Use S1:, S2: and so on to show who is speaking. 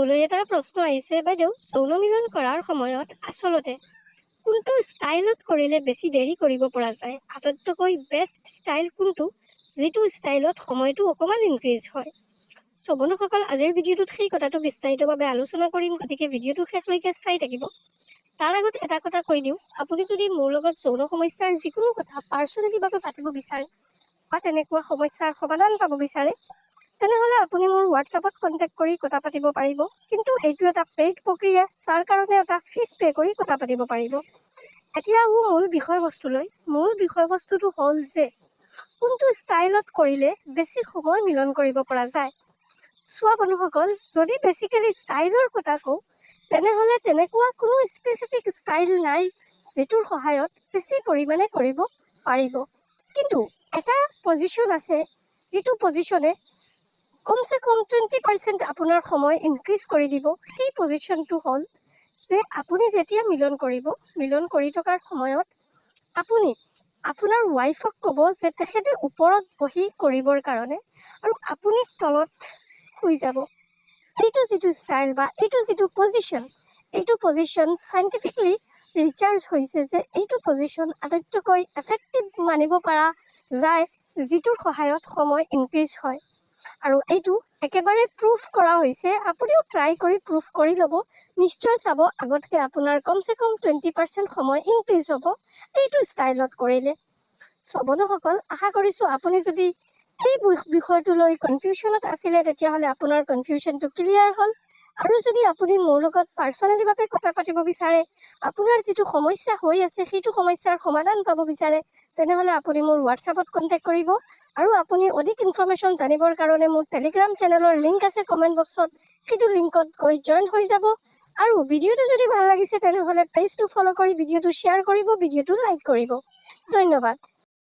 S1: মোলৈ এটা প্ৰশ্ন আহিছে, বাইদেউ যৌন মিলন কৰাৰ সময়ত আচলতে কোনটো ষ্টাইলত কৰিলে বেছি দেৰি কৰিব পৰা যায়? আটাইতকৈ বেষ্ট ষ্টাইল কোনটো, যিটো ষ্টাইলত সময়টো অকণমান ইনক্ৰিজ হয়? বন্ধুসকল, আজিৰ ভিডিঅ'টোত সেই কথাটো বিস্তাৰিতভাৱে আলোচনা কৰিম, গতিকে ভিডিঅ'টো শেষলৈকে চাই থাকিব। তাৰ আগত এটা কথা কৈ দিওঁ, আপুনি যদি মোৰ লগত যৌন সমস্যাৰ যিকোনো কথা পাৰ্চনেলিভাৱে পাতিব বিচাৰে বা তেনেকুৱা সমস্যাৰ সমাধান পাব বিচাৰে, তেনেহ'লে আপুনি মোৰ হোৱাটছআপত কণ্টেক্ট কৰি কথা পাতিব পাৰিব। কিন্তু এইটো এটা পেইড প্ৰক্ৰিয়া, যাৰ কাৰণে এটা ফিজ পে' কৰি কথা পাতিব পাৰিব। এতিয়া মূল বিষয়বস্তুলৈ। মূল বিষয়বস্তুটো হ'ল যে কোনটো ষ্টাইলত কৰিলে বেছি সময় মিলন কৰিব পৰা যায়। চোৱা বন্ধুসকল, যদি বেছিকেলি ষ্টাইলৰ কথা কওঁ, তেনেহ'লে তেনেকুৱা কোনো স্পেচিফিক ষ্টাইল নাই যিটোৰ সহায়ত বেছি পৰিমাণে কৰিব পাৰিব। কিন্তু এটা পজিশ্যন আছে, যিটো পজিশ্যনে কমচে কম 20% আপোনাৰ সময় ইনক্ৰিজ কৰি দিব। সেই পজিশ্যনটো হ'ল যে আপুনি যেতিয়া মিলন কৰিব, মিলন কৰি থকাৰ সময়ত আপুনি আপোনাৰ ৱাইফক ক'ব যে তেখেতে ওপৰত বহি কৰিবৰ কাৰণে আৰু আপুনি তলত শুই যাব। এইটো যিটো ষ্টাইল বা এইটো যিটো পজিশ্যন, এইটো পজিশ্যন চাইণ্টিফিকলি ৰিচাৰ্জ হৈছে যে এইটো পজিশ্যন আটাইতকৈ এফেক্টিভ মানিব পৰা যায়, যিটোৰ সহায়ত সময় ইনক্ৰিজ হয়। আৰু এইটো একেবাৰে প্ৰুফ কৰা হৈছে। আপুনিও ট্ৰাই কৰি প্ৰুফ কৰি ল'ব, নিশ্চয় চাব আগতকৈ আপোনাৰ কমচে কম 20% সময় ইনক্ৰিজ হ'ব এইটো ষ্টাইলত কৰিলে। বন্ধুসকল, আশা কৰিছোঁ আপুনি যদি এই বিষয়টো লৈ কনফিউশ্যনত আছিলে, তেতিয়াহ'লে আপোনাৰ কনফিউশ্যনটো ক্লিয়াৰ হ'ল। আৰু যদি আপুনি মোৰ লগত পাৰ্চনেলিভাৱে কথা পাতিব বিচাৰে, আপোনাৰ যিটো সমস্যা হৈ আছে সেইটো সমস্যাৰ সমাধান পাব বিচাৰে, তেনেহ'লে আপুনি মোৰ হোৱাটছআপত কণ্টেক্ট কৰিব। আৰু আপুনি অধিক ইনফৰ্মেশ্যন জানিবৰ কাৰণে মোৰ টেলিগ্ৰাম চেনেলৰ লিংক আছে কমেণ্ট বক্সত, সেইটো লিংকত গৈ জইন হৈ যাব। আৰু ভিডিঅ'টো যদি ভাল লাগিছে তেনেহ'লে পেজটো ফ'ল' কৰি ভিডিঅ'টো শ্বেয়াৰ কৰিব, ভিডিঅ'টো লাইক কৰিব। ধন্যবাদ।